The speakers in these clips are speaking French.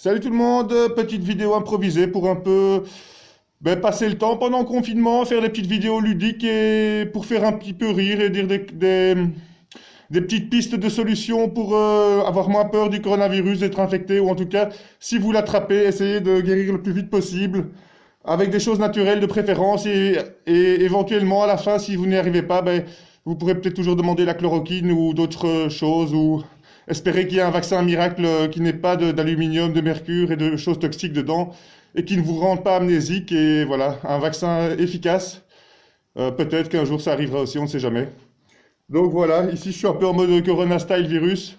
Salut tout le monde, petite vidéo improvisée pour un peu passer le temps pendant le confinement, faire des petites vidéos ludiques et pour faire un petit peu rire et dire des petites pistes de solutions pour avoir moins peur du coronavirus, d'être infecté ou en tout cas, si vous l'attrapez, essayez de guérir le plus vite possible avec des choses naturelles de préférence et éventuellement à la fin, si vous n'y arrivez pas, vous pourrez peut-être toujours demander la chloroquine ou d'autres choses ou espérer qu'il y ait un vaccin miracle qui n'ait pas d'aluminium, de mercure et de choses toxiques dedans et qui ne vous rende pas amnésique et voilà, un vaccin efficace. Peut-être qu'un jour ça arrivera aussi, on ne sait jamais. Donc voilà, ici je suis un peu en mode Corona style virus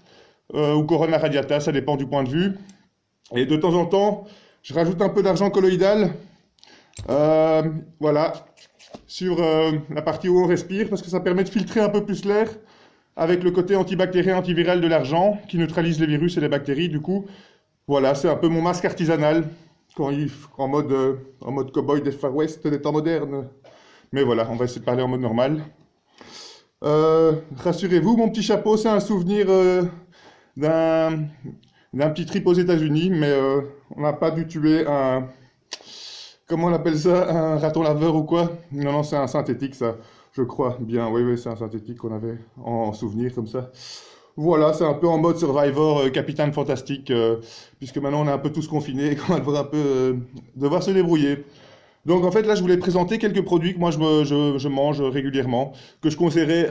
ou Corona radiata, ça dépend du point de vue. Et de temps en temps, je rajoute un peu d'argent colloïdal, voilà, sur la partie où on respire parce que ça permet de filtrer un peu plus l'air avec le côté antibactérien, antiviral de l'argent qui neutralise les virus et les bactéries. Du coup, voilà, c'est un peu mon masque artisanal en mode cow-boy des Far West des temps modernes. Mais voilà, on va essayer de parler en mode normal. Rassurez-vous, mon petit chapeau, c'est un souvenir d'un petit trip aux États-Unis, mais on n'a pas dû tuer un. Comment on appelle ça? Un raton laveur ou quoi? Non, non, c'est un synthétique, ça. Je crois bien. Oui, oui, c'est un synthétique qu'on avait en souvenir comme ça. Voilà, c'est un peu en mode Survivor, Capitaine Fantastique, puisque maintenant on est un peu tous confinés et qu'on va devoir un peu devoir se débrouiller. Donc en fait là je voulais présenter quelques produits que moi je mange régulièrement, que je conseillerais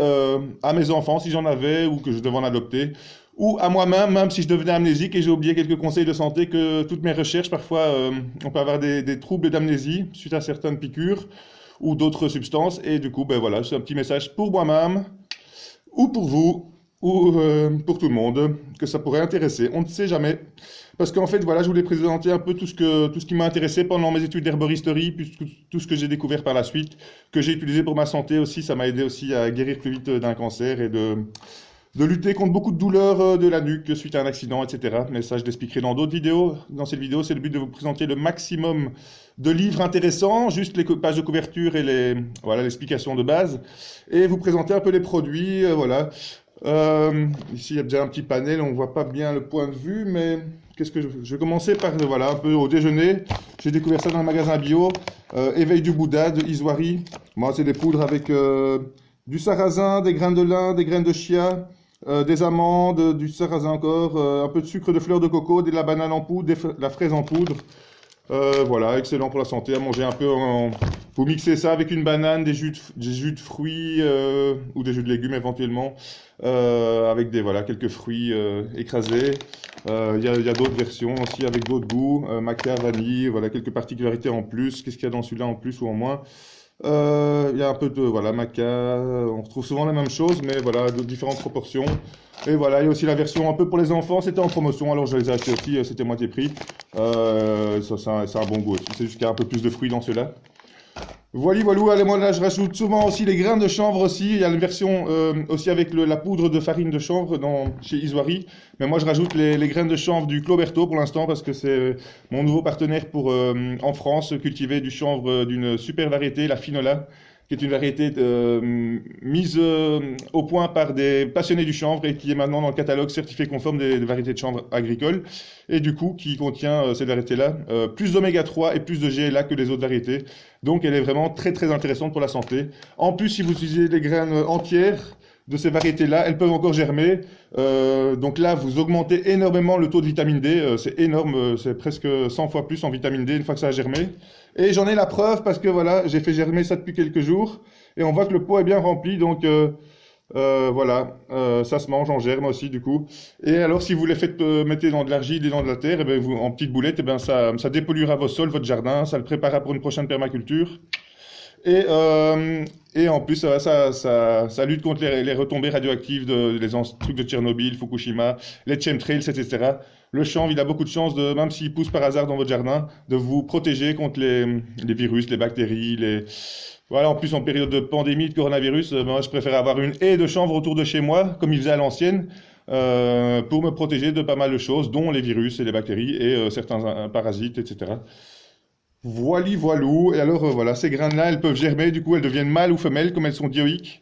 à mes enfants si j'en avais ou que je devais en adopter, ou à moi-même, même si je devenais amnésique et j'ai oublié quelques conseils de santé que toutes mes recherches, parfois on peut avoir des troubles d'amnésie suite à certaines piqûres ou d'autres substances et du coup ben voilà, c'est un petit message pour moi-même ou pour vous ou pour tout le monde que ça pourrait intéresser. On ne sait jamais. Parce qu'en fait, voilà, je voulais présenter un peu tout ce qui m'a intéressé pendant mes études d'herboristerie, puis tout ce que j'ai découvert par la suite, que j'ai utilisé pour ma santé aussi. Ça m'a aidé aussi à guérir plus vite d'un cancer et de lutter contre beaucoup de douleurs de la nuque suite à un accident, etc. Mais ça, je l'expliquerai dans d'autres vidéos. Dans cette vidéo, c'est le but de vous présenter le maximum de livres intéressants, juste les pages de couverture et voilà, l'explication de base, et vous présenter un peu les produits, voilà. Ici, il y a déjà un petit panel, on ne voit pas bien le point de vue, mais je vais commencer par, voilà, un peu au déjeuner. J'ai découvert ça dans un magasin bio, Éveil du Bouddha de Iswari. Moi, c'est des poudres avec du sarrasin, des graines de lin, des graines de chia, des amandes, du sarrasin encore, un peu de sucre de fleur de coco, de la banane en poudre, de la fraise en poudre. Voilà, excellent pour la santé, à manger un peu Vous mixez ça avec une banane, des jus de fruits ou des jus de légumes éventuellement, avec voilà, quelques fruits écrasés. Il y a d'autres versions aussi avec d'autres goûts, maca, vanille, voilà, quelques particularités en plus. Qu'est-ce qu'il y a dans celui-là en plus ou en moins? Il y a un peu de voilà, maca, on retrouve souvent la même chose, mais voilà, de différentes proportions. Et voilà, il y a aussi la version un peu pour les enfants, c'était en promotion, alors je les ai achetés aussi, c'était moitié prix. C'est un bon goût aussi, c'est juste qu'il y a un peu plus de fruits dans ceux-là. Voilà, voilà, allez, moi là je rajoute souvent aussi les graines de chanvre aussi, il y a une version aussi avec la poudre de farine de chanvre chez Iswari, mais moi je rajoute les graines de chanvre du Cloberto pour l'instant parce que c'est mon nouveau partenaire pour en France cultiver du chanvre d'une super variété, la Finola, qui est une variété mise au point par des passionnés du chanvre et qui est maintenant dans le catalogue certifié conforme des variétés de chanvre agricoles, et du coup qui contient cette variété-là plus d'oméga 3 et plus de GLA que les autres variétés. Donc elle est vraiment très très intéressante pour la santé. En plus, si vous utilisez les graines entières de ces variétés-là, elles peuvent encore germer. Donc là, vous augmentez énormément le taux de vitamine D. C'est énorme, c'est presque 100 fois plus en vitamine D une fois que ça a germé. Et j'en ai la preuve parce que voilà, j'ai fait germer ça depuis quelques jours. Et on voit que le pot est bien rempli. Donc voilà, ça se mange en germe aussi du coup. Et alors si vous les faites mettez dans de l'argile et dans de la terre, et bien, en petites boulettes, et bien, ça dépolluera vos sols, votre jardin, ça le préparera pour une prochaine permaculture. Et, et en plus, ça lutte contre les retombées radioactives trucs de Tchernobyl, Fukushima, les chemtrails, etc. Le chanvre, il a beaucoup de chances, même s'il pousse par hasard dans votre jardin, de vous protéger contre les virus, les bactéries, Voilà, en plus, en période de pandémie, de coronavirus, moi, je préfère avoir une haie de chanvre autour de chez moi, comme il faisait à l'ancienne, pour me protéger de pas mal de choses, dont les virus et les bactéries et certains parasites, etc. Voili voilou. Et alors, voilà, ces graines-là, elles peuvent germer, du coup, elles deviennent mâles ou femelles, comme elles sont dioïques.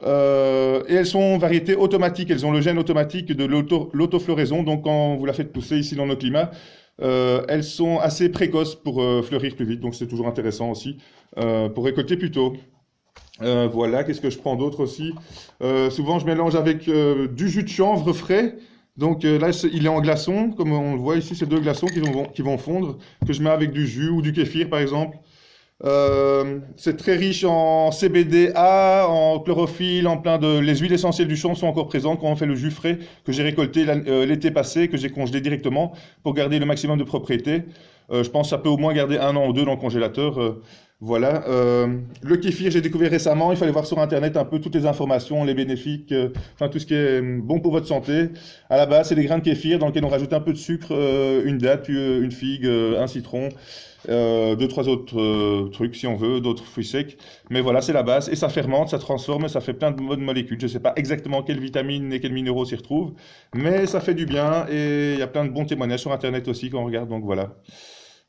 Et elles sont variétés automatiques, elles ont le gène automatique de l'autofloraison, donc quand vous la faites pousser ici dans nos climats, elles sont assez précoces pour fleurir plus vite, donc c'est toujours intéressant aussi pour récolter plus tôt. Voilà, qu'est-ce que je prends d'autre aussi? Souvent, je mélange avec du jus de chanvre frais. Donc là, il est en glaçon, comme on le voit ici, c'est 2 glaçons qui vont fondre, que je mets avec du jus ou du kéfir, par exemple. C'est très riche en CBDA, en chlorophylle, en plein de... Les huiles essentielles du chanvre sont encore présentes quand on fait le jus frais que j'ai récolté l'été passé, que j'ai congelé directement pour garder le maximum de propriété. Je pense que ça peut au moins garder 1 an ou 2 dans le congélateur. Voilà. Le kéfir, j'ai découvert récemment. Il fallait voir sur Internet un peu toutes les informations, les bénéfiques, enfin tout ce qui est bon pour votre santé. À la base, c'est des grains de kéfir dans lesquels on rajoute un peu de sucre, une date, une figue, un citron. 2, 3 autres trucs si on veut, d'autres fruits secs. Mais voilà, c'est la base. Et ça fermente, ça transforme, ça fait plein de bonnes molécules. Je ne sais pas exactement quelles vitamines et quels minéraux s'y retrouvent, mais ça fait du bien. Et il y a plein de bons témoignages sur Internet aussi quand on regarde. Donc voilà.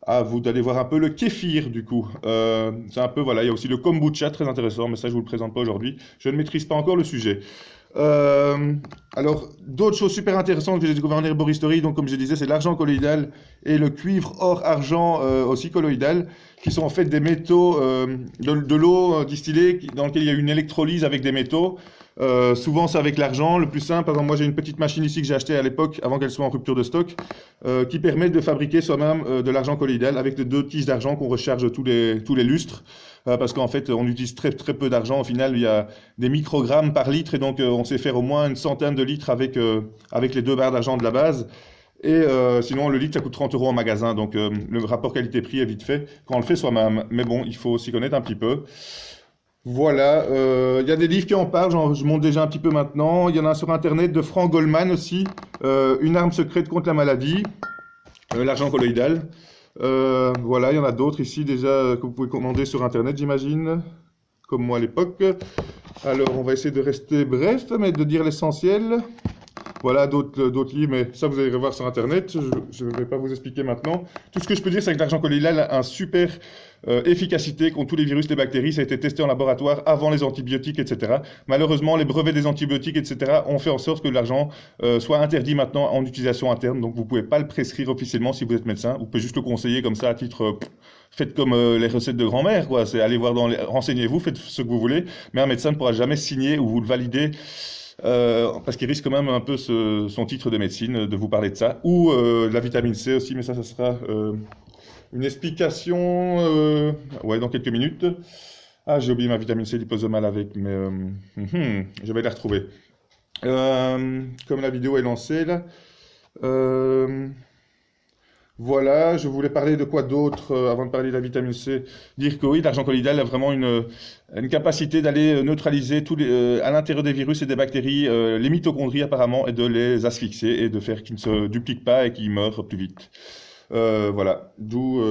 À vous d'aller voir un peu le kéfir du coup. C'est un peu, voilà, il y a aussi le kombucha, très intéressant, mais ça je vous le présente pas aujourd'hui. Je ne maîtrise pas encore le sujet. Alors, d'autres choses super intéressantes que j'ai découvert en herboristerie, donc comme je disais, c'est l'argent colloïdal et le cuivre or-argent aussi colloïdal, qui sont en fait des métaux, de l'eau distillée dans laquelle il y a une électrolyse avec des métaux. Souvent c'est avec l'argent, le plus simple. Par exemple, moi j'ai une petite machine ici que j'ai achetée à l'époque, avant qu'elle soit en rupture de stock, qui permet de fabriquer soi-même de l'argent colloïdal avec les 2 tiges d'argent qu'on recharge tous les lustres. Parce qu'en fait, on utilise très, très peu d'argent. Au final, il y a des microgrammes par litre et donc on sait faire au moins une centaine de litres avec les 2 barres d'argent de la base. Et sinon, le litre, ça coûte 30 € en magasin. Donc le rapport qualité-prix est vite fait quand on le fait soi-même. Mais bon, il faut s'y connaître un petit peu. Voilà, il y a des livres qui en parlent, je monte déjà un petit peu maintenant. Il y en a un sur Internet de Frank Goldman aussi, Une arme secrète contre la maladie, l'argent colloïdal. Voilà, il y en a d'autres ici déjà que vous pouvez commander sur Internet, j'imagine, comme moi à l'époque. Alors, on va essayer de rester bref, mais de dire l'essentiel. Voilà, d'autres livres, mais ça, vous allez revoir sur Internet. Je ne vais pas vous expliquer maintenant. Tout ce que je peux dire, c'est que l'argent colloïdal a un super efficacité contre tous les virus, les bactéries. Ça a été testé en laboratoire avant les antibiotiques, etc. Malheureusement, les brevets des antibiotiques, etc., ont fait en sorte que l'argent soit interdit maintenant en utilisation interne. Donc, vous ne pouvez pas le prescrire officiellement si vous êtes médecin. Vous pouvez juste le conseiller comme ça à titre... faites comme les recettes de grand-mère, quoi. C'est allez voir renseignez-vous, faites ce que vous voulez. Mais un médecin ne pourra jamais signer ou vous le valider. Parce qu'il risque quand même un peu son titre de médecine de vous parler de ça, ou la vitamine C aussi, mais ça sera une explication ouais, dans quelques minutes. Ah, j'ai oublié ma vitamine C liposomale avec, mais je vais la retrouver. Comme la vidéo est lancée là. Voilà, je voulais parler de quoi d'autre avant de parler de la vitamine C. Dire que oui, l'argent colloïdal a vraiment une capacité d'aller neutraliser à l'intérieur des virus et des bactéries les mitochondries apparemment et de les asphyxier et de faire qu'ils ne se dupliquent pas et qu'ils meurent plus vite. Voilà, d'où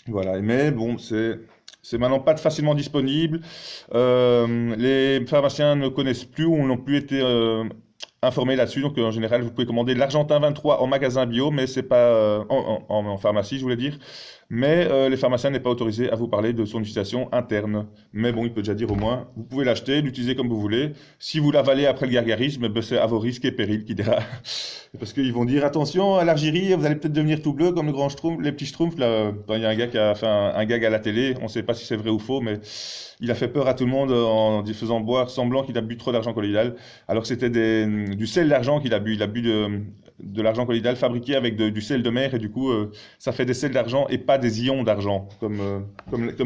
voilà. Mais bon, c'est maintenant pas facilement disponible. Les pharmaciens ne connaissent plus ou n'ont plus été informés là-dessus. Donc, en général, vous pouvez commander l'Argentin 23 en magasin bio, mais c'est pas en pharmacie, je voulais dire. Mais les pharmaciens n'est pas autorisé à vous parler de son utilisation interne. Mais bon, il peut déjà dire au moins, vous pouvez l'acheter, l'utiliser comme vous voulez. Si vous l'avalez après le gargarisme, ben, c'est à vos risques et périls qui dira. Parce qu'ils vont dire, attention, à l'Algérie, vous allez peut-être devenir tout bleu comme le grand Schtroumpf, les petits Schtroumpfs. Là, il y a un gars qui a fait un gag à la télé, on ne sait pas si c'est vrai ou faux, mais il a fait peur à tout le monde en faisant boire semblant qu'il a bu trop d'argent colloïdal, alors que c'était du sel d'argent qu'il a bu. Il a bu de l'argent colloïdal fabriqué avec du sel de mer, et du coup, ça fait des sels d'argent et pas des ions d'argent, comme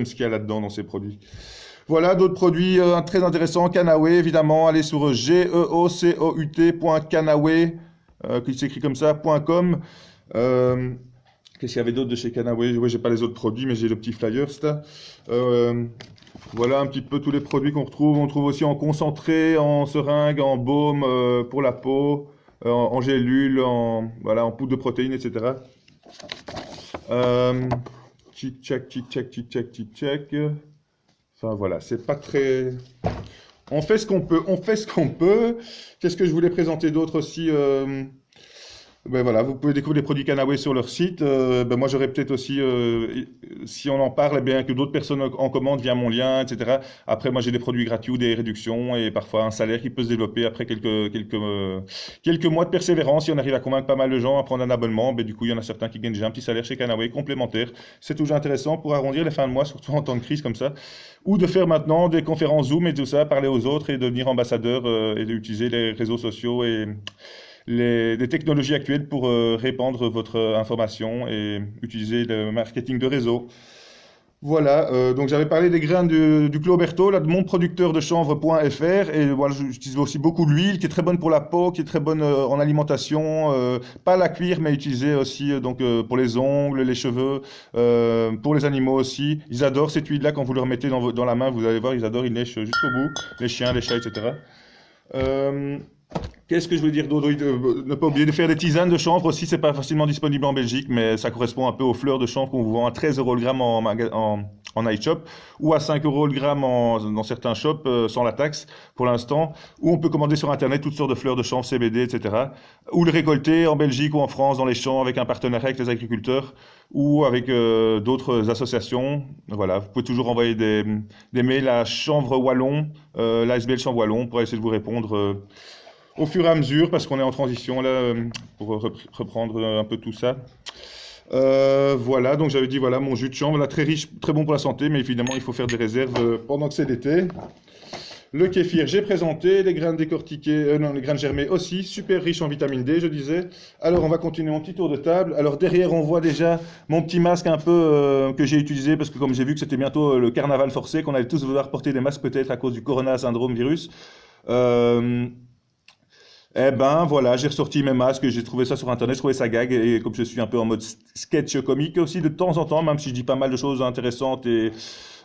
ce qu'il y a là-dedans dans ces produits. Voilà, d'autres produits très intéressants. Canawe, évidemment, allez sur geocout.canawe, qui s'écrit comme ça, .com. Qu'est-ce qu'il y avait d'autre de chez Canawe? Oui, j'ai pas les autres produits, mais j'ai le petit flyer, ça. Voilà un petit peu tous les produits qu'on retrouve. On trouve aussi en concentré, en seringue, en baume pour la peau, en gélule, voilà, en poudre de protéines, etc. Tic-tac, tic-tac, tic-tac, tic-tac. Enfin voilà, c'est pas très... On fait ce qu'on peut, on fait ce qu'on peut. Qu'est-ce que je voulais présenter d'autre aussi Ben voilà, vous pouvez découvrir les produits Canaway sur leur site. Ben moi, j'aurais peut-être aussi, si on en parle, eh bien que d'autres personnes en commandent via mon lien, etc. Après, moi, j'ai des produits gratuits ou des réductions et parfois un salaire qui peut se développer après quelques mois de persévérance. Si on arrive à convaincre pas mal de gens à prendre un abonnement, ben du coup, il y en a certains qui gagnent déjà un petit salaire chez Canaway complémentaire. C'est toujours intéressant pour arrondir les fins de mois, surtout en temps de crise comme ça. Ou de faire maintenant des conférences Zoom et tout ça, parler aux autres et devenir ambassadeur et d'utiliser les réseaux sociaux et les technologies actuelles pour répandre votre information et utiliser le marketing de réseau. Voilà, donc j'avais parlé des grains du Clos Berthaud, là, de mon producteur de chanvre.fr, et voilà, j'utilise aussi beaucoup l'huile, qui est très bonne pour la peau, qui est très bonne en alimentation, pas la cuire, mais utilisée aussi donc pour les ongles, les cheveux, pour les animaux aussi. Ils adorent cette huile-là, quand vous le remettez dans la main, vous allez voir, ils adorent, ils lèchent jusqu'au bout, les chiens, les chats, etc. Euh, Qu'est-ce que je veux dire d'autre? Oui, ne pas oublier de faire des tisanes de chanvre aussi, c'est pas facilement disponible en Belgique, mais ça correspond un peu aux fleurs de chanvre qu'on vous vend à 13 euros le gramme en iShop ou à 5 euros le gramme dans certains shops sans la taxe pour l'instant, ou on peut commander sur Internet toutes sortes de fleurs de chanvre, CBD, etc. Ou le récolter en Belgique ou en France dans les champs avec un partenariat avec les agriculteurs ou avec d'autres associations. Voilà, vous pouvez toujours envoyer des mails à Chanvre Wallon, l'ASBL Chanvre Wallon, pour essayer de vous répondre au fur et à mesure, parce qu'on est en transition là, pour reprendre un peu tout ça. Voilà, donc j'avais dit, voilà, mon jus de chanvre, là, très riche, très bon pour la santé, mais évidemment, il faut faire des réserves pendant que c'est l'été. Le kéfir, j'ai présenté, les graines décortiquées, non, les graines germées aussi, super riches en vitamine D, je disais. Alors, on va continuer un petit tour de table. Alors, derrière, on voit déjà mon petit masque un peu que j'ai utilisé, parce que comme j'ai vu que c'était bientôt le carnaval forcé, qu'on allait tous vouloir porter des masques peut-être à cause du corona syndrome virus. Eh ben voilà, j'ai ressorti mes masques, j'ai trouvé ça sur internet, je trouvais ça gag, et comme je suis un peu en mode sketch comique aussi de temps en temps, même si je dis pas mal de choses intéressantes et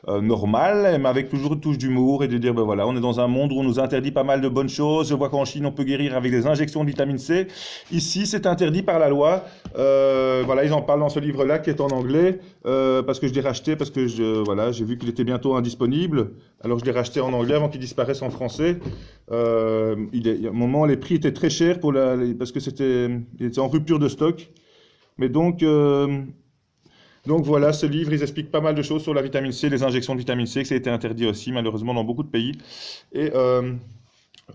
normales, mais avec toujours une touche d'humour et de dire ben voilà, on est dans un monde où on nous interdit pas mal de bonnes choses. Je vois qu'en Chine on peut guérir avec des injections de vitamine C. Ici c'est interdit par la loi. Voilà, ils en parlent dans ce livre-là qui est en anglais parce que je l'ai racheté parce que voilà, j'ai vu qu'il était bientôt indisponible. Alors je l'ai racheté en anglais avant qu'il disparaisse en français. À un moment, les prix étaient très chers parce que il était en rupture de stock. Mais donc voilà, ce livre, ils expliquent pas mal de choses sur la vitamine C, les injections de vitamine C, que ça a été interdit aussi, malheureusement, dans beaucoup de pays. Et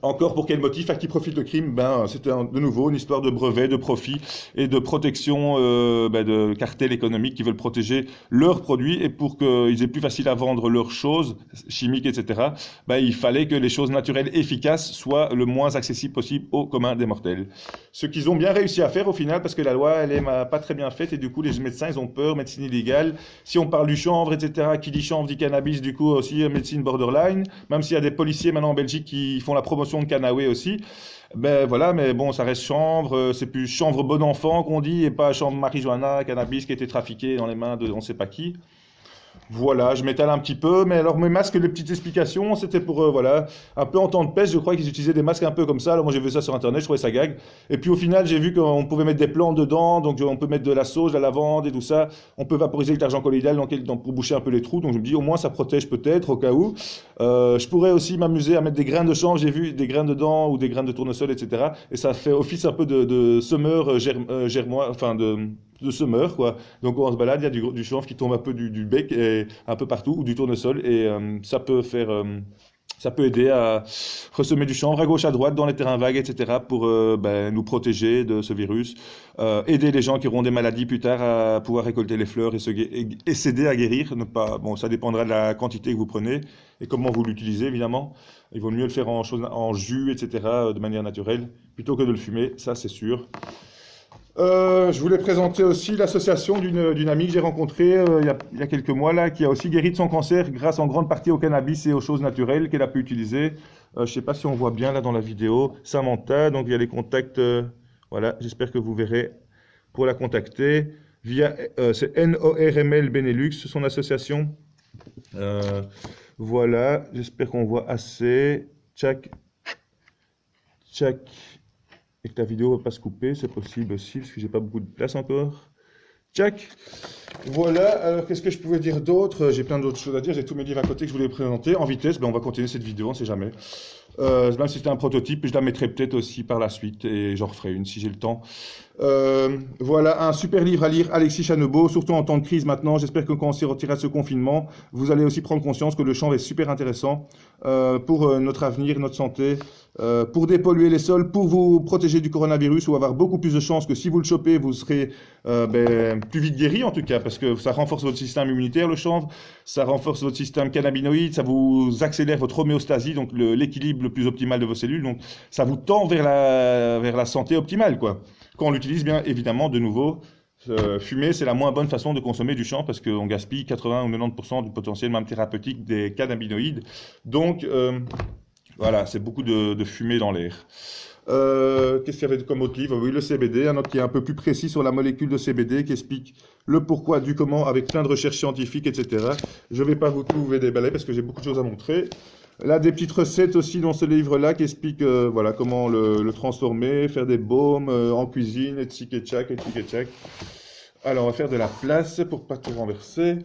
encore pour quel motif? À qui profite le crime? Ben, c'était de nouveau une histoire de brevets, de profit et de protection de cartels économiques qui veulent protéger leurs produits et pour qu'ils aient plus facile à vendre leurs choses chimiques, etc. Ben, il fallait que les choses naturelles efficaces soient le moins accessibles possible au commun des mortels. Ce qu'ils ont bien réussi à faire au final parce que la loi, elle est pas très bien faite et du coup les médecins, ils ont peur, médecine illégale. Si on parle du chanvre, etc., qui dit chanvre dit cannabis, du coup aussi médecine borderline, même s'il y a des policiers maintenant en Belgique qui font la promotion de Canaway aussi, ben voilà, mais bon, ça reste chanvre, c'est plus chanvre bon enfant qu'on dit, et pas chanvre marijuana, cannabis qui a été trafiqué dans les mains de on sait pas qui. Voilà, je m'étale un petit peu, mais alors mes masques, les petites explications, c'était pour, voilà, un peu en temps de peste, je crois qu'ils utilisaient des masques un peu comme ça, alors moi j'ai vu ça sur internet, je trouvais ça gag, et puis au final j'ai vu qu'on pouvait mettre des plantes dedans, donc on peut mettre de la sauge, de la lavande et tout ça, on peut vaporiser avec l'argent colloïdal pour boucher un peu les trous, donc je me dis au moins ça protège peut-être au cas où. Je pourrais aussi m'amuser à mettre des grains de chanvre, j'ai vu des grains dedans, ou des grains de tournesol, etc., et ça fait office un peu de semeur germois, enfin de semeur, quoi. Donc on se balade, il y a du chanvre qui tombe un peu du bec et un peu partout, ou du tournesol, et ça peut aider à ressemer du chanvre à gauche, à droite, dans les terrains vagues, etc., pour nous protéger de ce virus, aider les gens qui auront des maladies plus tard à pouvoir récolter les fleurs et s'aider à guérir. Ne pas, bon, ça dépendra de la quantité que vous prenez et comment vous l'utilisez, évidemment. Il vaut mieux le faire en jus, etc., de manière naturelle, plutôt que de le fumer, ça c'est sûr. Je voulais présenter aussi l'association d'une amie que j'ai rencontrée il y a quelques mois là, qui a aussi guéri de son cancer grâce en grande partie au cannabis et aux choses naturelles qu'elle a pu utiliser. Je ne sais pas si on voit bien là dans la vidéo, Samantha, donc via les contacts, voilà, j'espère que vous verrez pour la contacter. C'est NORML Benelux, son association. Voilà, j'espère qu'on voit assez. Tchac, tchac. Et que la vidéo ne va pas se couper, c'est possible aussi, parce que j'ai pas beaucoup de place encore. Tchac. Voilà, alors qu'est-ce que je pouvais dire d'autre? J'ai plein d'autres choses à dire, j'ai tous mes livres à côté que je voulais présenter. En vitesse, ben on va continuer cette vidéo, on ne sait jamais. Même si c'était un prototype, je la mettrai peut-être aussi par la suite et j'en referai une si j'ai le temps. Voilà un super livre à lire, Alexis Chanebeau, surtout en temps de crise maintenant. J'espère que quand on sortira de ce confinement, vous allez aussi prendre conscience que le chanvre est super intéressant pour notre avenir, notre santé, pour dépolluer les sols, pour vous protéger du coronavirus ou avoir beaucoup plus de chances que si vous le chopez, vous serez plus vite guéri en tout cas, parce que ça renforce votre système immunitaire, le chanvre, ça renforce votre système cannabinoïde, ça vous accélère votre homéostasie, donc l'équilibre le plus optimal de vos cellules, donc ça vous tend vers la santé optimale, quoi. Quand on l'utilise bien évidemment, de nouveau, fumer, c'est la moins bonne façon de consommer du chanvre parce qu'on gaspille 80 ou 90% du potentiel même thérapeutique des cannabinoïdes. Donc, voilà, c'est beaucoup de fumée dans l'air. Qu'est-ce qu'il y avait comme autre livre? Oui, le CBD, un autre qui est un peu plus précis sur la molécule de CBD, qui explique le pourquoi du comment avec plein de recherches scientifiques, etc. Je ne vais pas vous tout vous déballer parce que j'ai beaucoup de choses à montrer. Là, des petites recettes aussi dans ce livre-là qui expliquent voilà, comment le transformer, faire des baumes en cuisine, et tchic et tchac, et tchic et tchac. Alors, on va faire de la place pour pas tout renverser.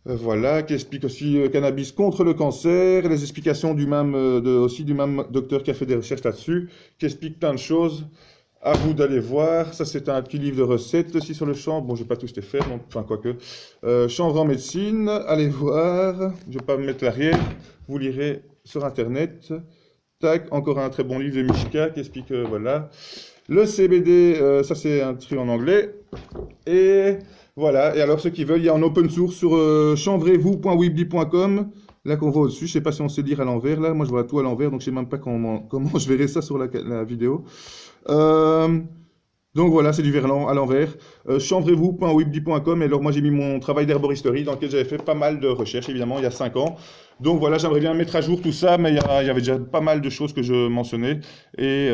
Voilà, qui explique aussi cannabis contre le cancer, les explications aussi du même docteur qui a fait des recherches là-dessus, qui explique plein de choses. À vous d'aller voir. Ça, c'est un petit livre de recettes aussi sur le chanvre. Bon, je vais pas tous les faire, donc, enfin, quoique. Chanvre en médecine, allez voir. Je vais pas me mettre l'arrière. Vous lirez sur Internet. Tac, encore un très bon livre de Mishka qui explique, voilà. Le CBD, ça, c'est un truc en anglais. Et voilà. Et alors, ceux qui veulent, il y a en open source sur chanvrez-vous.weebly.com. Là qu'on voit au-dessus, je sais pas si on sait lire à l'envers, là. Moi, je vois tout à l'envers, donc je sais même pas comment je verrai ça sur la vidéo. Donc voilà, c'est du verlan à l'envers. Chanvrez-vous.weebly.com. Et alors moi j'ai mis mon travail d'herboristerie dans lequel j'avais fait pas mal de recherches, évidemment, il y a 5 ans. Donc voilà, j'aimerais bien mettre à jour tout ça, mais il y avait déjà pas mal de choses que je mentionnais. Et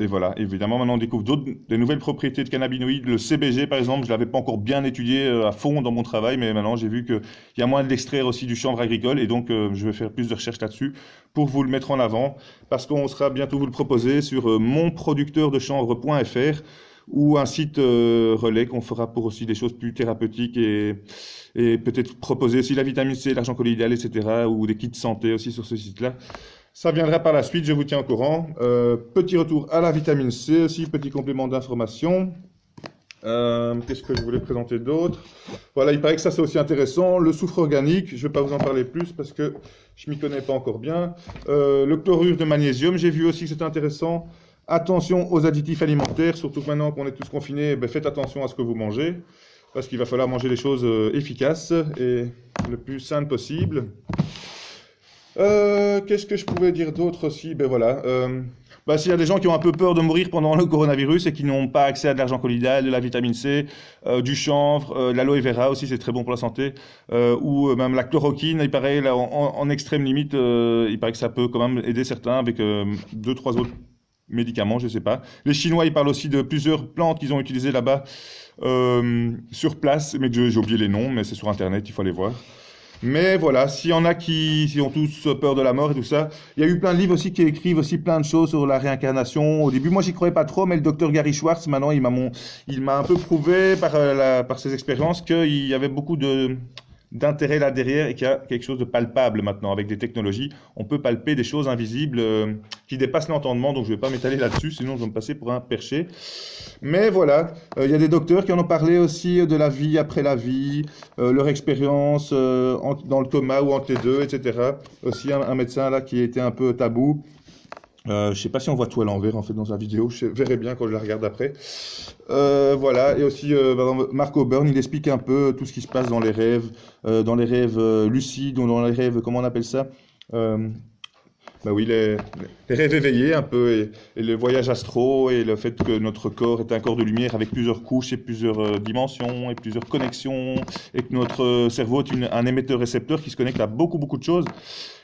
voilà, évidemment, maintenant on découvre des nouvelles propriétés de cannabinoïdes. Le CBG, par exemple, je l'avais pas encore bien étudié à fond dans mon travail, mais maintenant j'ai vu qu'il y a moyen de l'extraire aussi du chanvre agricole. Et donc je vais faire plus de recherches là-dessus pour vous le mettre en avant, parce qu'on sera bientôt vous le proposer sur monproducteurdechanvre.fr ou un site relais qu'on fera pour aussi des choses plus thérapeutiques et peut-être proposer aussi la vitamine C, l'argent colloïdal, etc. ou des kits santé aussi sur ce site-là. Ça viendra par la suite, je vous tiens au courant. Petit retour à la vitamine C aussi, petit complément d'information. Qu'est-ce que je voulais présenter d'autre? Voilà, il paraît que ça c'est aussi intéressant. Le soufre organique, je ne vais pas vous en parler plus parce que je m'y connais pas encore bien. Le chlorure de magnésium, j'ai vu aussi que c'était intéressant. Attention aux additifs alimentaires, surtout que maintenant qu'on est tous confinés, faites attention à ce que vous mangez, parce qu'il va falloir manger des choses efficaces et le plus saines possible. Qu'est-ce que je pouvais dire d'autre aussi? Ben voilà. S'il y a des gens qui ont un peu peur de mourir pendant le coronavirus et qui n'ont pas accès à de l'argent colloïdal, de la vitamine C, du chanvre, l'aloe vera aussi, c'est très bon pour la santé, ou même la chloroquine, il paraît, là, en extrême limite, il paraît que ça peut quand même aider certains avec 2-3 autres médicaments, je ne sais pas. Les Chinois, ils parlent aussi de plusieurs plantes qu'ils ont utilisées là-bas sur place, mais que j'ai oublié les noms, mais c'est sur Internet, il faut aller voir. Mais voilà, s'il y en a qui ont tous peur de la mort et tout ça, il y a eu plein de livres aussi qui écrivent aussi plein de choses sur la réincarnation. Au début, moi, j'y croyais pas trop, mais le docteur Gary Schwartz, maintenant, il m'a un peu prouvé par ses expériences qu'il y avait beaucoup d'intérêt là derrière et qu'il y a quelque chose de palpable maintenant. Avec des technologies, on peut palper des choses invisibles qui dépassent l'entendement, donc je ne vais pas m'étaler là-dessus, sinon je vais me passer pour un perché. Mais voilà, il y a des docteurs qui en ont parlé aussi de la vie après la vie, leur expérience dans le coma ou entre les deux, etc. Aussi un médecin là qui était un peu tabou. Je sais pas si on voit tout à l'envers en fait dans la vidéo, je verrai bien quand je la regarde après. Voilà, et aussi Mark O'Byrne, il explique un peu tout ce qui se passe dans les rêves lucides ou dans les rêves, comment on appelle ça? Oui, les rêves éveillés un peu, et le voyage astro, et le fait que notre corps est un corps de lumière avec plusieurs couches et plusieurs dimensions et plusieurs connexions, et que notre cerveau est un émetteur-récepteur qui se connecte à beaucoup, beaucoup de choses.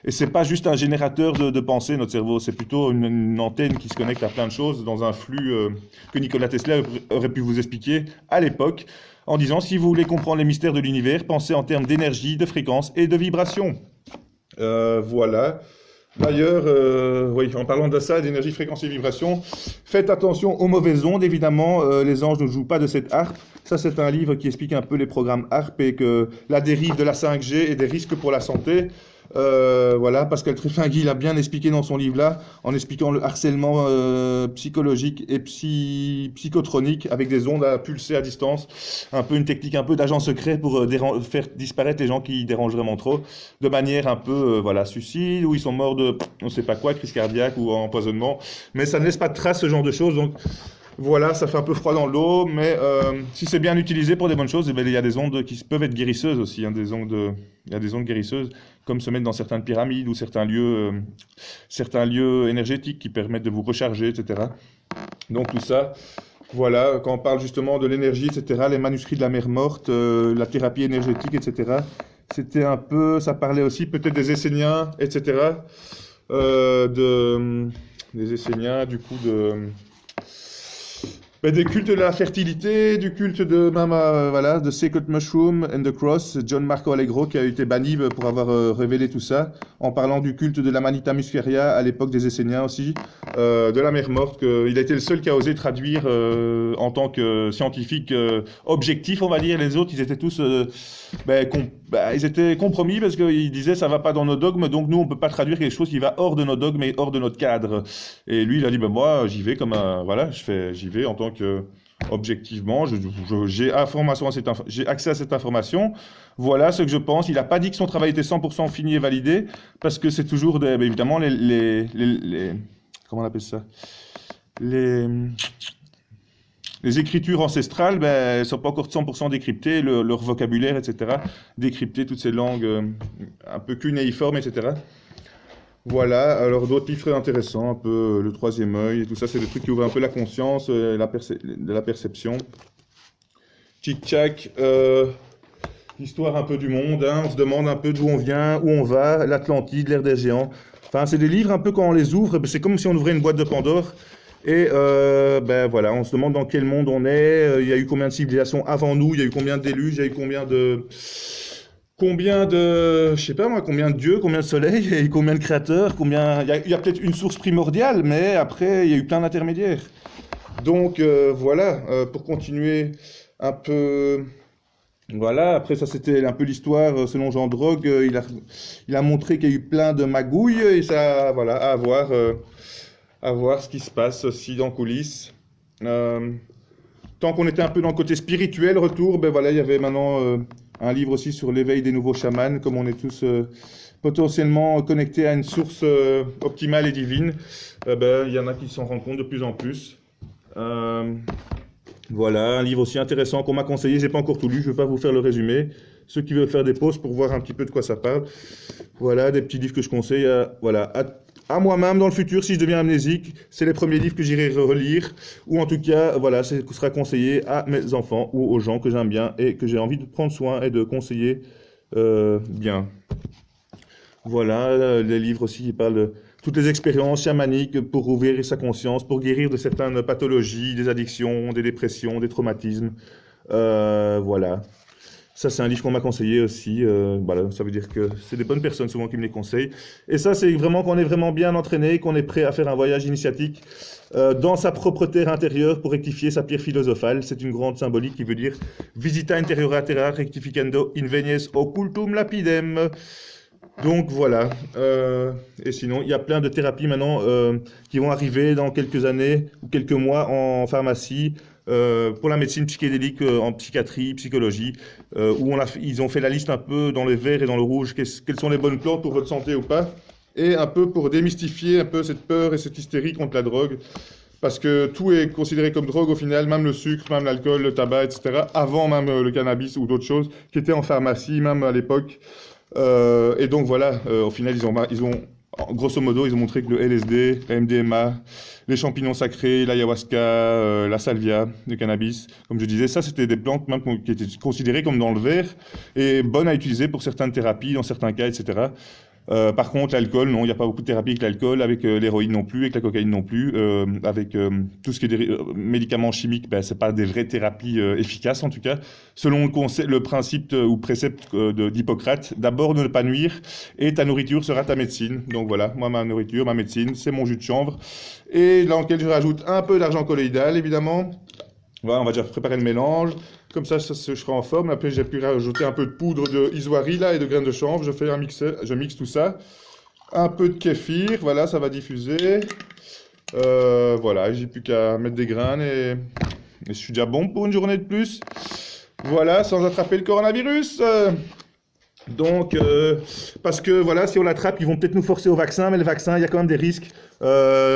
Et c'est pas juste un générateur de pensée, notre cerveau, c'est plutôt une antenne qui se connecte à plein de choses dans un flux que Nikola Tesla aurait pu vous expliquer à l'époque, en disant, si vous voulez comprendre les mystères de l'univers, pensez en termes d'énergie, de fréquence et de vibration. Voilà. D'ailleurs, oui, en parlant de ça, d'énergie, fréquence et vibration, faites attention aux mauvaises ondes, évidemment, les anges ne jouent pas de cette harpe. Ça, c'est un livre qui explique un peu les programmes harpe et que la dérive de la 5G et des risques pour la santé. Voilà, Pascal Treffingui l'a bien expliqué dans son livre-là, en expliquant le harcèlement psychologique et psychotronique avec des ondes à pulser à distance, un peu une technique un peu d'agent secret pour faire disparaître les gens qui dérangent vraiment trop, de manière un peu voilà, suicide, où ils sont morts de on ne sait pas quoi, crise cardiaque ou empoisonnement, mais ça ne laisse pas de traces ce genre de choses, donc voilà, ça fait un peu froid dans l'eau, mais si c'est bien utilisé pour des bonnes choses, eh bien, il y a des ondes qui peuvent être guérisseuses aussi, hein, il y a des ondes guérisseuses, comme se mettre dans certaines pyramides ou certains lieux énergétiques qui permettent de vous recharger, etc. Donc tout ça, voilà, quand on parle justement de l'énergie, etc., les manuscrits de la mer morte, la thérapie énergétique, etc., c'était un peu, ça parlait aussi peut-être des Esséniens, etc., des Esséniens, du coup, des cultes de la fertilité, du culte de même, voilà, de Sacred Mushroom and the Cross, John Marco Allegro qui a été banni pour avoir révélé tout ça, en parlant du culte de la Manita Muscaria à l'époque des Esséniens aussi, de la mer morte, il a été le seul qui a osé traduire en tant que scientifique objectif, on va dire. Les autres, ils étaient tous, ils étaient compromis parce qu'ils disaient ça va pas dans nos dogmes, donc nous on peut pas traduire quelque chose qui va hors de nos dogmes et hors de notre cadre. Et lui, il a dit moi j'y vais comme voilà, j'y vais en tant que objectivement, j'ai j'ai accès à cette information. Voilà ce que je pense. Il n'a pas dit que son travail était 100% fini et validé, parce que c'est toujours évidemment comment on appelle ça, les écritures ancestrales, elles ne sont pas encore 100% décryptées, leur vocabulaire, etc. Décrypter toutes ces langues un peu cunéiformes, etc. Voilà, alors d'autres livres très intéressants, un peu le troisième œil, et tout ça, c'est des trucs qui ouvrent un peu la conscience, de la perception. Tchic-tchac, l'histoire un peu du monde, hein, on se demande un peu d'où on vient, où on va, l'Atlantide, l'ère des géants. Enfin, c'est des livres un peu quand on les ouvre, c'est comme si on ouvrait une boîte de Pandore. Et voilà, on se demande dans quel monde on est, il y a eu combien de civilisations avant nous, il y a eu combien de déluges, il y a eu je sais pas moi, combien de dieux, combien de soleils, il y a eu combien de créateurs, il y a peut-être une source primordiale, mais après, il y a eu plein d'intermédiaires. Donc, voilà, pour continuer un peu, voilà, après ça c'était un peu l'histoire selon Jean Drogue, il a montré qu'il y a eu plein de magouilles, et ça, voilà, à voir ce qui se passe aussi dans coulisses. Tant qu'on était un peu dans le côté spirituel, retour, voilà, il y avait maintenant un livre aussi sur l'éveil des nouveaux chamans, comme on est tous potentiellement connectés à une source optimale et divine, il y en a qui s'en rendent compte de plus en plus. Voilà, un livre aussi intéressant qu'on m'a conseillé, j'ai pas encore tout lu, je vais pas vous faire le résumé. Ceux qui veulent faire des pauses pour voir un petit peu de quoi ça parle. Voilà, des petits livres que je conseille à moi-même dans le futur, si je deviens amnésique, c'est les premiers livres que j'irai relire, ou en tout cas, voilà, ce sera conseillé à mes enfants ou aux gens que j'aime bien et que j'ai envie de prendre soin et de conseiller bien. Voilà, les livres aussi qui parlent de toutes les expériences chamaniques pour ouvrir sa conscience, pour guérir de certaines pathologies, des addictions, des dépressions, des traumatismes. Voilà. Ça, c'est un livre qu'on m'a conseillé aussi. Voilà, ça veut dire que c'est des bonnes personnes souvent qui me les conseillent. Et ça, c'est vraiment qu'on est vraiment bien entraîné, qu'on est prêt à faire un voyage initiatique dans sa propre terre intérieure pour rectifier sa pierre philosophale. C'est une grande symbolique qui veut dire Visita interiora terra rectificando invenies occultum lapidem. Donc voilà. Et sinon, il y a plein de thérapies maintenant qui vont arriver dans quelques années ou quelques mois en pharmacie. Pour la médecine psychédélique en psychiatrie, psychologie, où ils ont fait la liste un peu dans le vert et dans le rouge, quelles sont les bonnes plantes pour votre santé ou pas, et un peu pour démystifier un peu cette peur et cette hystérie contre la drogue, parce que tout est considéré comme drogue au final, même le sucre, même l'alcool, le tabac, etc., avant même le cannabis ou d'autres choses, qui étaient en pharmacie même à l'époque. Et donc voilà, au final ils ont grosso modo, ils ont montré que le LSD, la MDMA, les champignons sacrés, l'ayahuasca, la salvia, le cannabis, comme je disais, ça c'était des plantes même qui étaient considérées comme dans le vert et bonnes à utiliser pour certaines thérapies, dans certains cas, etc. Par contre, l'alcool, non, il n'y a pas beaucoup de thérapie avec l'alcool, avec l'héroïne non plus, avec la cocaïne non plus, avec tout ce qui est des médicaments chimiques, c'est pas des vraies thérapies efficaces en tout cas. Selon le principe ou précepte d'Hippocrate, d'abord ne pas nuire et ta nourriture sera ta médecine. Donc voilà, moi ma nourriture, ma médecine, c'est mon jus de chanvre et dans lequel je rajoute un peu d'argent colloïdal évidemment. Voilà, on va déjà préparer le mélange. Comme ça je serai en forme. Après, j'ai pu rajouter un peu de poudre de isoirie là et de graines de chanvre. Je fais un mixeur, je mixe tout ça. Un peu de kéfir, voilà, ça va diffuser. Voilà, j'ai plus qu'à mettre des graines et je suis déjà bon pour une journée de plus. Voilà, sans attraper le coronavirus. Donc, parce que voilà, si on l'attrape, ils vont peut-être nous forcer au vaccin, mais le vaccin, il y a quand même des risques.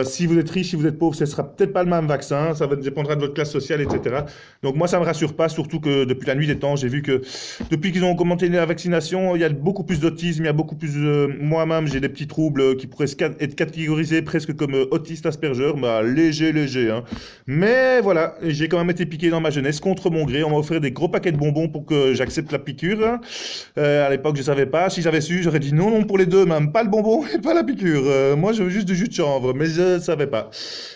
Si vous êtes riche, si vous êtes pauvre, ce sera peut-être pas le même vaccin, ça dépendra de votre classe sociale, etc. Donc moi, ça me rassure pas, surtout que depuis la nuit des temps, j'ai vu que depuis qu'ils ont commencé la vaccination, il y a beaucoup plus d'autisme, il y a beaucoup plus... moi-même, j'ai des petits troubles qui pourraient être catégorisés presque comme autiste Asperger, bah, léger, hein. Mais voilà, j'ai quand même été piqué dans ma jeunesse contre mon gré. On m'a offert des gros paquets de bonbons pour que j'accepte la piqûre, hein. À l'époque, je savais pas. Si j'avais su, j'aurais dit non pour les deux, même pas le bonbon et pas la piqûre. Moi, je veux juste du jus de chanvre, mais je savais pas.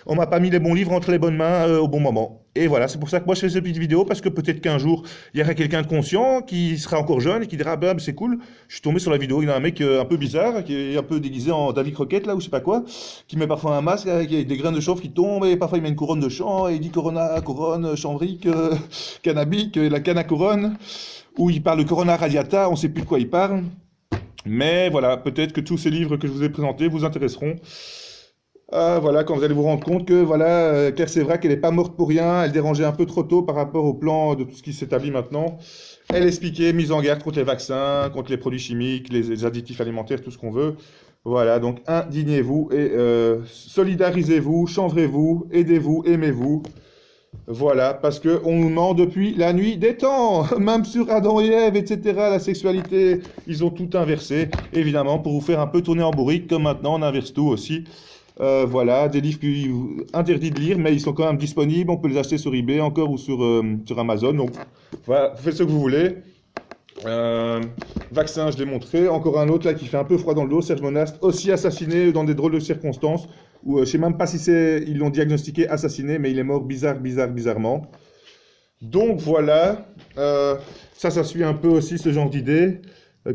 On m'a pas mis les bons livres entre les bonnes mains au bon moment. Et voilà, c'est pour ça que moi je fais cette petite vidéo, parce que peut-être qu'un jour, il y aura quelqu'un de conscient qui sera encore jeune et qui dira, ah ben c'est cool, je suis tombé sur la vidéo, il y a un mec un peu bizarre, qui est un peu déguisé en David Croquette, là, ou je sais pas quoi, qui met parfois un masque avec des graines de chanvre qui tombent, et parfois il met une couronne de chanvre, et il dit Corona, couronne, chanvrique, cannabique, la canne à couronne, ou il parle de Corona radiata, on sait plus de quoi il parle. Mais voilà, peut-être que tous ces livres que je vous ai présentés vous intéresseront. Voilà, quand vous allez vous rendre compte que voilà, Claire Sévrac, elle n'est pas morte pour rien, elle dérangeait un peu trop tôt par rapport au plan de tout ce qui s'établit maintenant. Elle expliquait, mise en garde contre les vaccins, contre les produits chimiques, les additifs alimentaires, tout ce qu'on veut. Voilà, donc indignez-vous et solidarisez-vous, chanvrez-vous, aidez-vous, aimez-vous. Voilà, parce qu'on nous ment depuis la nuit des temps, même sur Adam et Ève, etc., la sexualité, ils ont tout inversé, évidemment, pour vous faire un peu tourner en bourrique, comme maintenant on inverse tout aussi. Voilà, des livres interdits de lire, mais ils sont quand même disponibles, on peut les acheter sur eBay encore ou sur Amazon, donc voilà, vous faites ce que vous voulez. Vaccin, je l'ai montré. Encore un autre là qui fait un peu froid dans le dos, Serge Monast, aussi assassiné dans des drôles de circonstances, où je sais même pas si ils l'ont diagnostiqué assassiné, mais il est mort bizarrement. Donc voilà, ça suit un peu aussi ce genre d'idée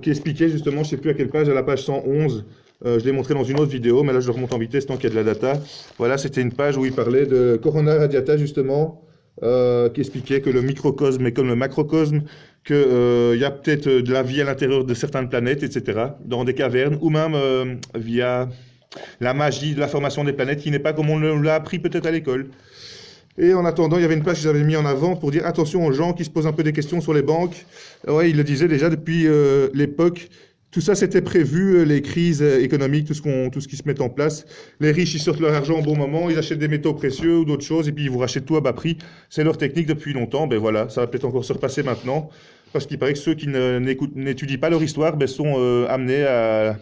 qui expliquait justement, je sais plus à quelle page, à la page 111, je l'ai montré dans une autre vidéo, mais là je remonte en vitesse tant qu'il y a de la data. Voilà, c'était une page où il parlait de Corona radiata justement, qui expliquait que le microcosme est comme le macrocosme, qu'il y a peut-être de la vie à l'intérieur de certaines planètes, etc., dans des cavernes, ou même via la magie de la formation des planètes, qui n'est pas comme on l'a appris peut-être à l'école. Et en attendant, il y avait une page que j'avais mis en avant pour dire attention aux gens qui se posent un peu des questions sur les banques. Ouais, il le disait déjà depuis l'époque. Tout ça, c'était prévu, les crises économiques, tout ce qui se met en place. Les riches, ils sortent leur argent au bon moment, ils achètent des métaux précieux ou d'autres choses, et puis ils vous rachètent tout à bas prix. C'est leur technique depuis longtemps. Ben voilà, ça va peut-être encore se repasser maintenant, parce qu'il paraît que ceux qui n'étudient pas leur histoire sont amenés à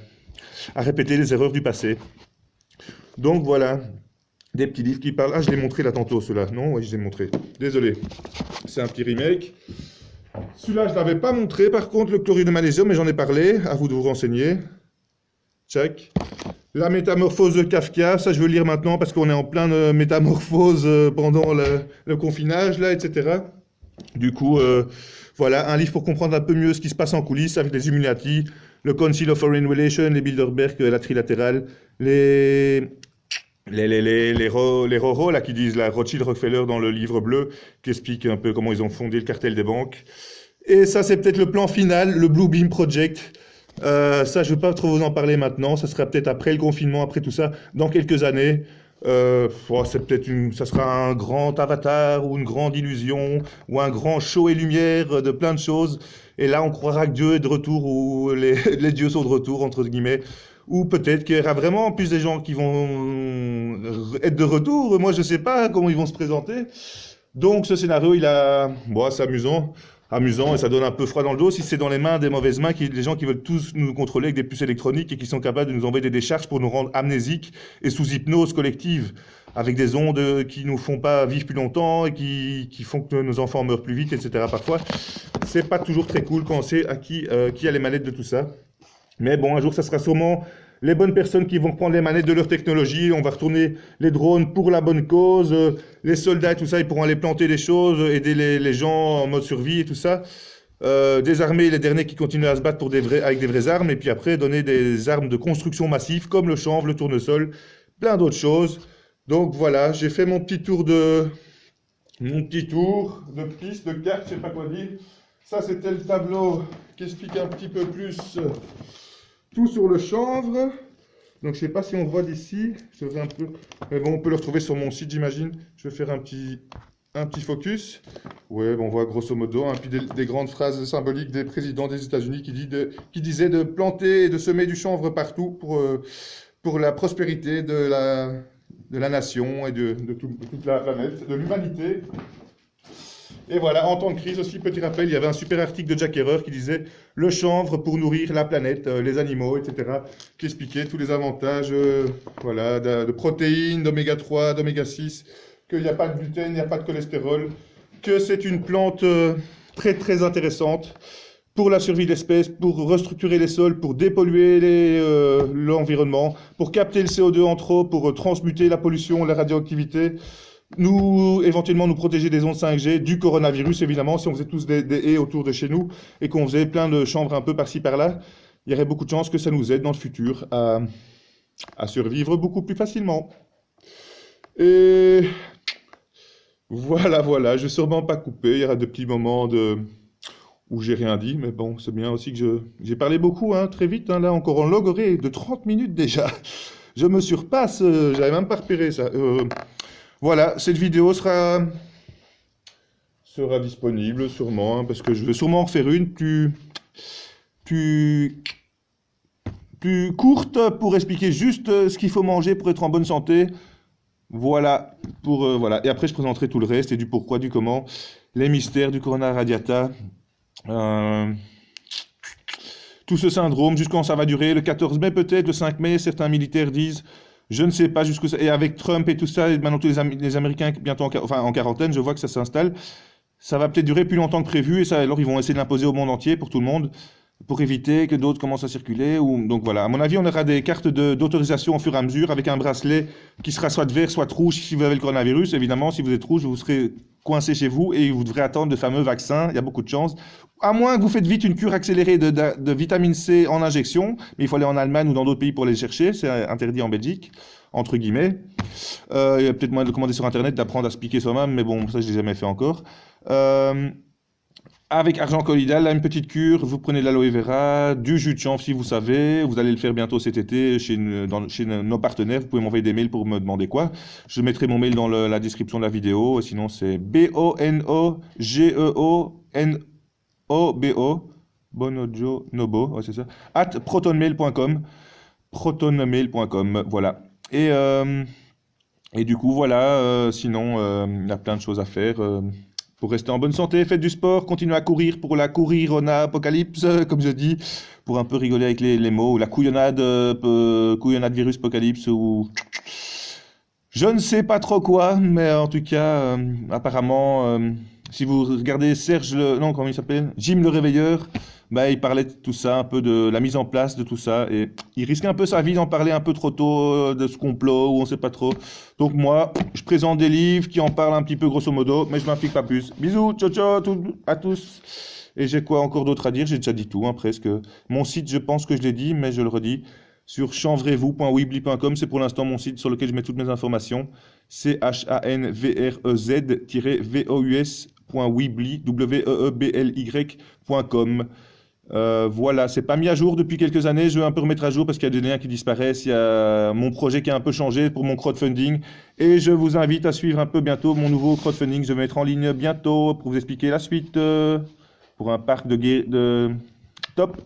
répéter les erreurs du passé. Donc voilà, des petits livres qui parlent. Ah, je l'ai montré là tantôt, ceux-là. Non, oui, je l'ai montré. Désolé. C'est un petit remake. Celui-là, je ne l'avais pas montré, par contre, le chlorure de magnésium, mais j'en ai parlé, à vous de vous renseigner. Check. La métamorphose de Kafka, ça je veux lire maintenant, parce qu'on est en pleine métamorphose pendant le confinage, là, etc. Du coup, voilà, un livre pour comprendre un peu mieux ce qui se passe en coulisses, avec les Illuminati, le Council of Foreign Relations, les Bilderberg, la trilatérale, les Roro, là, qui disent la Rothschild Rockefeller dans le livre bleu, qui explique un peu comment ils ont fondé le cartel des banques. Et ça, c'est peut-être le plan final, le Blue Beam Project. Ça, je ne veux pas trop vous en parler maintenant. Ça sera peut-être après le confinement, après tout ça, dans quelques années. Ça sera un grand avatar ou une grande illusion ou un grand show et lumière de plein de choses. Et là, on croira que Dieu est de retour ou les dieux sont de retour, entre guillemets. Ou peut-être qu'il y aura vraiment plus des gens qui vont être de retour. Moi, je ne sais pas comment ils vont se présenter. Donc, ce scénario, c'est amusant et ça donne un peu froid dans le dos. Si c'est dans les mains des mauvaises mains, les gens qui veulent tous nous contrôler avec des puces électroniques et qui sont capables de nous envoyer des décharges pour nous rendre amnésiques et sous hypnose collective, avec des ondes qui nous font pas vivre plus longtemps et qui font que nos enfants meurent plus vite, etc. Parfois, c'est pas toujours très cool quand on sait à qui a les manettes de tout ça. Mais bon, un jour, ça sera sûrement les bonnes personnes qui vont prendre les manettes de leur technologie. On va retourner les drones pour la bonne cause. Les soldats et tout ça, ils pourront aller planter des choses, aider les gens en mode survie et tout ça. Désarmer les derniers qui continuent à se battre avec des vraies armes. Et puis après, donner des armes de construction massive comme le chanvre, le tournesol, plein d'autres choses. Donc voilà, j'ai fait mon petit tour de mon petit tour de piste, de carte, je sais pas quoi dire. Ça, c'était le tableau qui explique un petit peu plus tout sur le chanvre. Donc, je sais pas si on voit d'ici. Je vais un peu... Mais bon, on peut le retrouver sur mon site, j'imagine. Je vais faire un petit focus. Ouais, bon, on voit grosso modo. Hein, puis des grandes phrases symboliques des présidents des États-Unis qui disaient de planter et de semer du chanvre partout pour la prospérité de la nation et de toute la planète, de l'humanité. Et voilà, en temps de crise aussi, petit rappel, il y avait un super article de Jack Herer qui disait le chanvre pour nourrir la planète, les animaux, etc., qui expliquait tous les avantages voilà, de protéines, d'oméga 3, d'oméga 6, qu'il n'y a pas de gluten, il n'y a pas de cholestérol, que c'est une plante très très intéressante pour la survie de l'espèce, pour restructurer les sols, pour dépolluer l'environnement, pour capter le CO2 en trop, pour transmuter la pollution, la radioactivité, éventuellement nous protéger des ondes 5G, du coronavirus évidemment, si on faisait tous des haies autour de chez nous et qu'on faisait plein de chambres un peu par-ci par-là, il y aurait beaucoup de chances que ça nous aide dans le futur à survivre beaucoup plus facilement. Et voilà, je vais sûrement pas couper, il y aura de petits moments où j'ai rien dit, mais bon, c'est bien aussi que j'ai parlé beaucoup, hein, très vite, hein, là encore en logoré de 30 minutes déjà. Je me surpasse, j'avais même pas repéré ça. Voilà, cette vidéo sera disponible sûrement, hein, parce que je vais sûrement en faire une plus courte pour expliquer juste ce qu'il faut manger pour être en bonne santé. Voilà, voilà. Et après, je présenterai tout le reste et du pourquoi, du comment, les mystères du Corona radiata, tout ce syndrome, jusqu'à quand ça va durer, le 14 mai peut-être, le 5 mai, certains militaires disent, je ne sais pas jusqu'où ça... Et avec Trump et tout ça, et maintenant tous les Américains bientôt en quarantaine, je vois que ça s'installe, ça va peut-être durer plus longtemps que prévu, et ça, alors ils vont essayer de l'imposer au monde entier, pour tout le monde, pour éviter que d'autres commencent à circuler. Donc voilà, à mon avis, on aura des cartes d'autorisation au fur et à mesure, avec un bracelet qui sera soit vert, soit rouge, si vous avez le coronavirus. Évidemment, si vous êtes rouge, vous serez coincé chez vous, et vous devrez attendre de fameux vaccins, il y a beaucoup de chances. À moins que vous faites vite une cure accélérée de vitamine C en injection, mais il faut aller en Allemagne ou dans d'autres pays pour les chercher, c'est interdit en Belgique, entre guillemets. Il y a peut-être moyen de le commander sur Internet, d'apprendre à se piquer soi-même, mais bon, ça je l'ai jamais fait encore. Avec argent colloïdal, là, une petite cure, vous prenez de l'aloe vera, du jus de chanvre si vous savez, vous allez le faire bientôt cet été chez nos partenaires, vous pouvez m'envoyer des mails pour me demander quoi. Je mettrai mon mail dans la description de la vidéo, sinon c'est BONOGEONOBO, Bonojo Nobo, ouais, c'est ça, @protonmail.com, protonmail.com, voilà. Et du coup, voilà, sinon, il y a plein de choses à faire. Pour rester en bonne santé, faites du sport, continuez à courir pour la courirona apocalypse, comme je dis, pour un peu rigoler avec les mots, ou la couillonnade virus apocalypse, ou je ne sais pas trop quoi, mais en tout cas, apparemment, si vous regardez non, comment il s'appelle, Jim le Réveilleur, bah, il parlait de tout ça, un peu de la mise en place de tout ça, et il risque un peu sa vie d'en parler un peu trop tôt, de ce complot, ou on sait pas trop. Donc moi, je présente des livres qui en parlent un petit peu grosso modo, mais je m'implique pas plus. Bisous, ciao ciao à tous. Et j'ai quoi encore d'autre à dire? J'ai déjà dit tout, hein, presque. Mon site, je pense que je l'ai dit, mais je le redis. Sur chanvrez-vous.weebly.com, c'est pour l'instant mon site sur lequel je mets toutes mes informations. chanvrez-vous.weebly.com. Voilà, c'est pas mis à jour depuis quelques années, je vais un peu remettre à jour parce qu'il y a des liens qui disparaissent, il y a mon projet qui a un peu changé pour mon crowdfunding, et je vous invite à suivre un peu bientôt mon nouveau crowdfunding, je vais mettre en ligne bientôt pour vous expliquer la suite pour un parc de top.